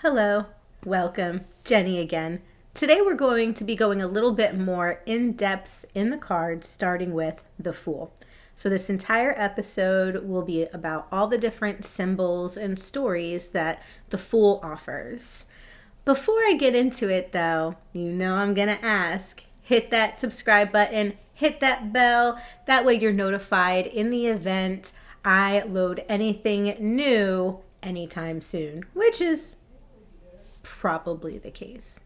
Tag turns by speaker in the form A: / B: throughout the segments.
A: Hello, welcome, Jenny again. Today we're going to be going a little bit more in depth in the cards, starting with the Fool. So this entire episode will be about all the different symbols and stories that the Fool offers. Before I get into it though, you know I'm going to ask, hit that subscribe button, hit that bell, that way you're notified in the event I load anything new anytime soon, which is probably the case.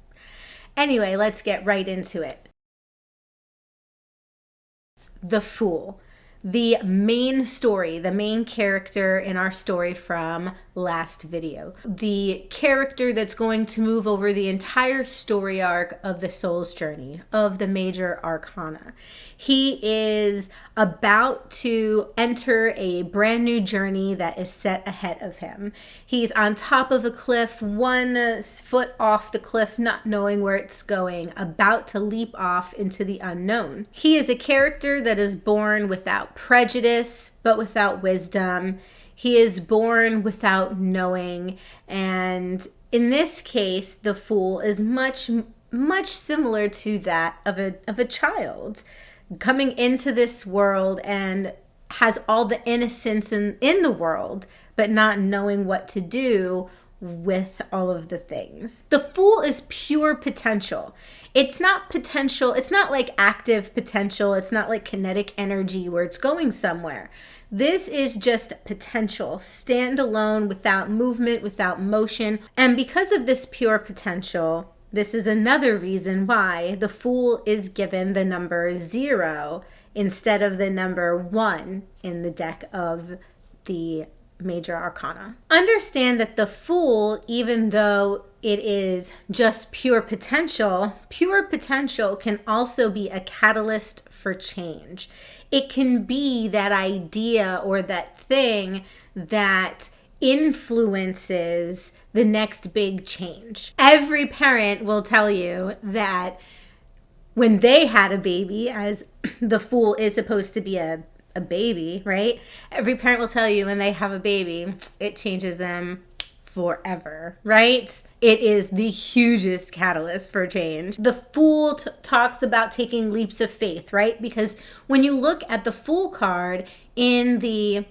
A: Anyway, let's get right into it. The Fool. The main story, the main character in our story from last video. The character that's going to move over the entire story arc of the soul's journey, of the major arcana. He is about to enter a brand new journey that is set ahead of him. He's on top of a cliff, 1 foot off the cliff, not knowing where it's going, about to leap off into the unknown. He is a character that is born without prejudice, but without wisdom. He is born without knowing, and in this case, the Fool is much similar to that of a child coming into this world and has all the innocence in the world, but not knowing what to do with all of the things. The Fool is pure potential. It's not potential. It's not like active potential. It's not like kinetic energy where it's going somewhere. This is just potential, standalone, without movement, without motion. And because of this pure potential, this is another reason why the Fool is given the number 0 instead of the number 1 in the deck of the major arcana. Understand that the Fool, even though it is just pure potential can also be a catalyst for change. It can be that idea or that thing that influences the next big change. Every parent will tell you that when they had a baby, as the Fool is supposed to be a baby, right? Every parent will tell you when they have a baby, it changes them forever, right? It is the hugest catalyst for change. The Fool talks about taking leaps of faith, right? Because when you look at the Fool card in the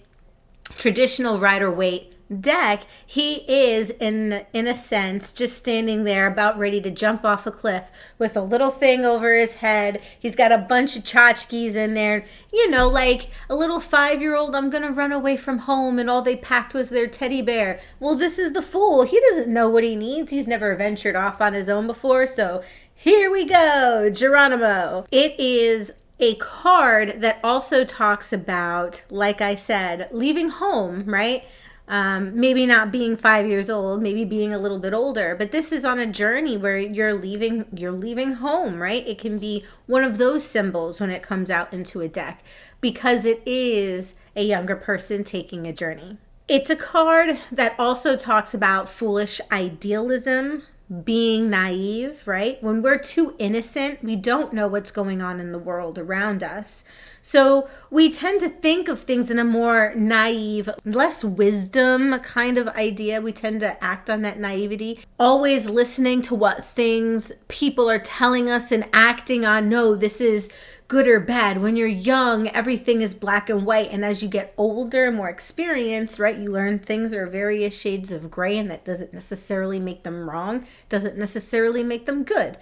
A: traditional Rider-Waite deck, he is in a sense just standing there about ready to jump off a cliff with a little thing over his head. He's got a bunch of tchotchkes in there, you know, like a little 5-year-old, I'm gonna run away from home, and all they packed was their teddy bear. Well, this is the Fool. He doesn't know what he needs. He's never ventured off on his own before, so here we go, Geronimo. It is a card that also talks about, like I said, leaving home, right? Maybe not being 5 years old, maybe being a little bit older, but this is on a journey where you're leaving home, right? It can be one of those symbols when it comes out into a deck because it is a younger person taking a journey. It's a card that also talks about foolish idealism, being naive, right? When we're too innocent, we don't know what's going on in the world around us. So we tend to think of things in a more naive, less wisdom kind of idea. We tend to act on that naivety, always listening to what things people are telling us and acting on. No, this is good or bad. When you're young, everything is black and white. And as you get older and more experienced, right, you learn things are various shades of gray, and that doesn't necessarily make them wrong, doesn't necessarily make them good.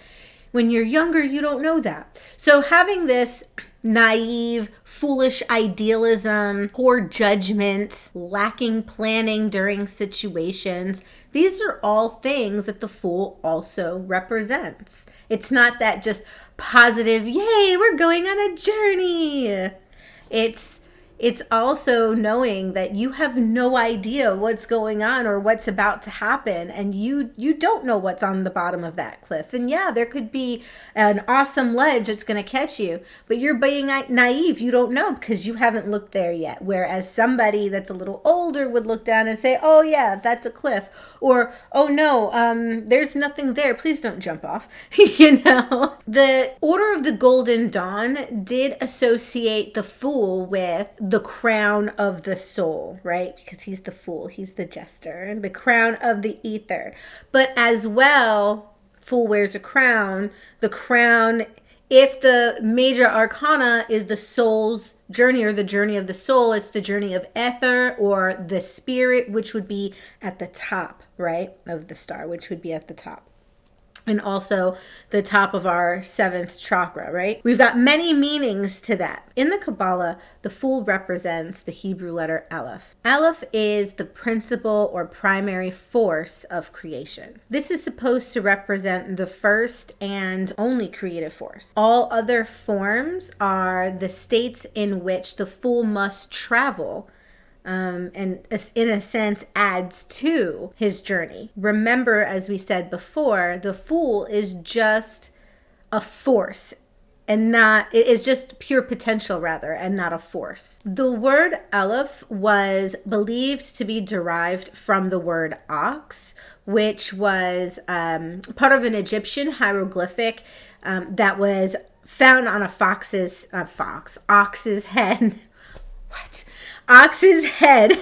A: When you're younger, you don't know that. So having this naive, foolish idealism, poor judgment, lacking planning during situations, these are all things that the Fool also represents. It's not that just positive, yay, we're going on a journey. It's also knowing that you have no idea what's going on or what's about to happen, and you don't know what's on the bottom of that cliff. And yeah, there could be an awesome ledge that's going to catch you, but you're being naive. You don't know because you haven't looked there yet. Whereas somebody that's a little older would look down and say, oh yeah, that's a cliff. Or, oh no, there's nothing there. Please don't jump off. You know, the Order of the Golden Dawn did associate the Fool with the crown of the soul, right? Because he's the fool, he's the jester, the crown of the ether. But as well, fool wears a crown. The crown, if the major arcana is the soul's journey or the journey of the soul, it's the journey of ether or the spirit, which would be at the top, right, of the star, which would be at the top. And also the top of our 7th chakra, right? We've got many meanings to that. In the Kabbalah, the fool represents the Hebrew letter Aleph. Aleph is the principal or primary force of creation. This is supposed to represent the first and only creative force. All other forms are the states in which the fool must travel, and in a sense adds to his journey. Remember, as we said before, the fool is just a force and it is just pure potential rather, and not a force. The word Aleph was believed to be derived from the word ox, which was part of an Egyptian hieroglyphic that was found on a ox's head. What? Ox's head.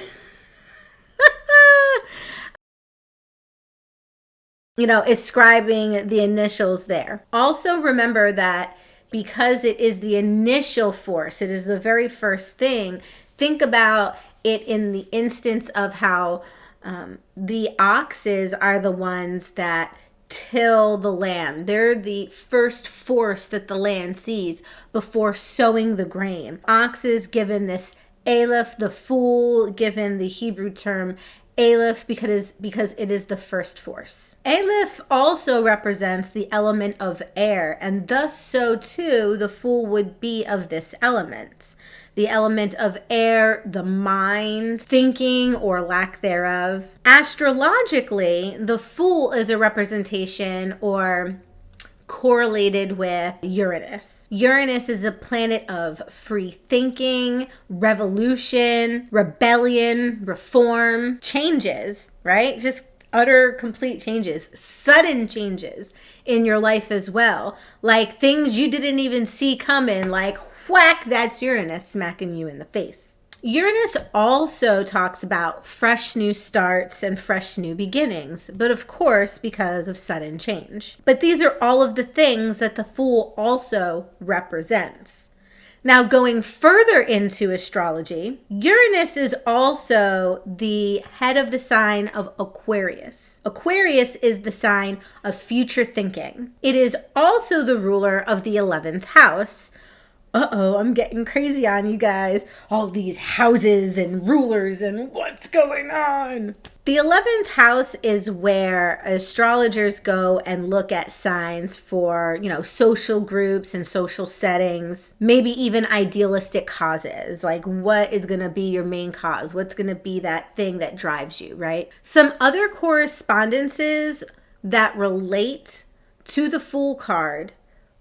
A: Ascribing the initials there. Also remember that because it is the initial force, it is the very first thing, think about it in the instance of how the oxes are the ones that till the land. They're the first force that the land sees before sowing the grain. Oxes given this Aleph, the fool given the Hebrew term Aleph because it is the first force. Aleph also represents the element of air, and thus so too the fool would be of this element. The element of air, the mind, thinking or lack thereof. Astrologically, the fool is a representation or correlated with Uranus. Uranus is a planet of free thinking, revolution, rebellion, reform, changes, right? Just utter complete changes, sudden changes in your life as well. Like things you didn't even see coming, like whack, that's Uranus smacking you in the face. Uranus also talks about fresh new starts and fresh new beginnings, but of course because of sudden change. But these are all of the things that the fool also represents. Now, going further into astrology, Uranus is also the head of the sign of Aquarius. Aquarius is the sign of future thinking. It is also the ruler of the 11th house. I'm getting crazy on you guys. All these houses and rulers and what's going on? The 11th house is where astrologers go and look at signs for, social groups and social settings, maybe even idealistic causes. Like what is going to be your main cause? What's going to be that thing that drives you, right? Some other correspondences that relate to the Fool card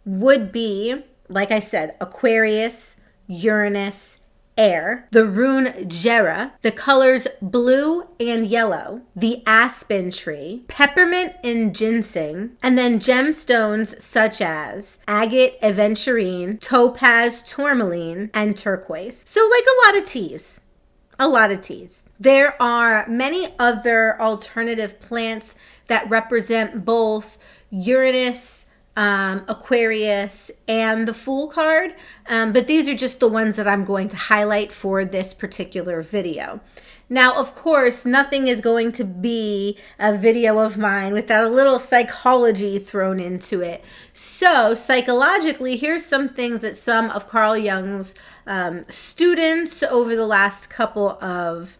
A: would be, like I said, Aquarius, Uranus, air, the rune Gera, the colors blue and yellow, the aspen tree, peppermint and ginseng, and then gemstones such as agate, aventurine, topaz, tourmaline, and turquoise. So like a lot of teas. A lot of teas. There are many other alternative plants that represent both Uranus, Aquarius, and the Fool card, but these are just the ones that I'm going to highlight for this particular video. Now, of course, nothing is going to be a video of mine without a little psychology thrown into it. So, psychologically, here's some things that some of Carl Jung's students over the last couple of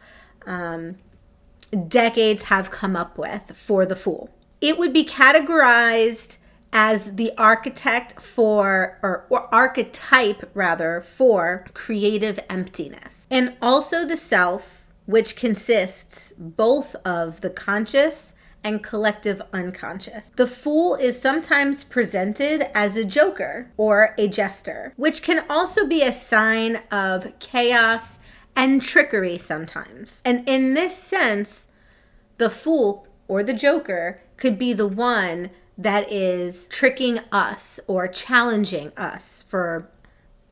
A: decades have come up with for the Fool. It would be categorized as the architect for, or archetype rather, for creative emptiness. And also the self, which consists both of the conscious and collective unconscious. The Fool is sometimes presented as a joker or a jester, which can also be a sign of chaos and trickery sometimes. And in this sense, the Fool or the joker could be the one that is tricking us or challenging us, for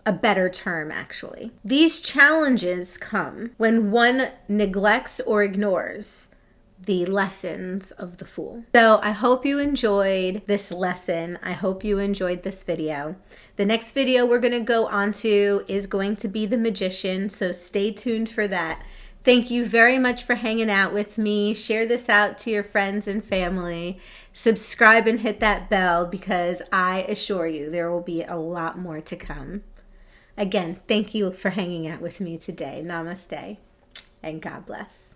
A: a better term, actually. These challenges come when one neglects or ignores the lessons of the Fool. So I hope you enjoyed this lesson. I hope you enjoyed this video. The next video we're going to go on to is going to be the Magician, so stay tuned for that. Thank you very much for hanging out with me. Share this out to your friends and family. Subscribe and hit that bell, because I assure you there will be a lot more to come. Again, thank you for hanging out with me today. Namaste and God bless.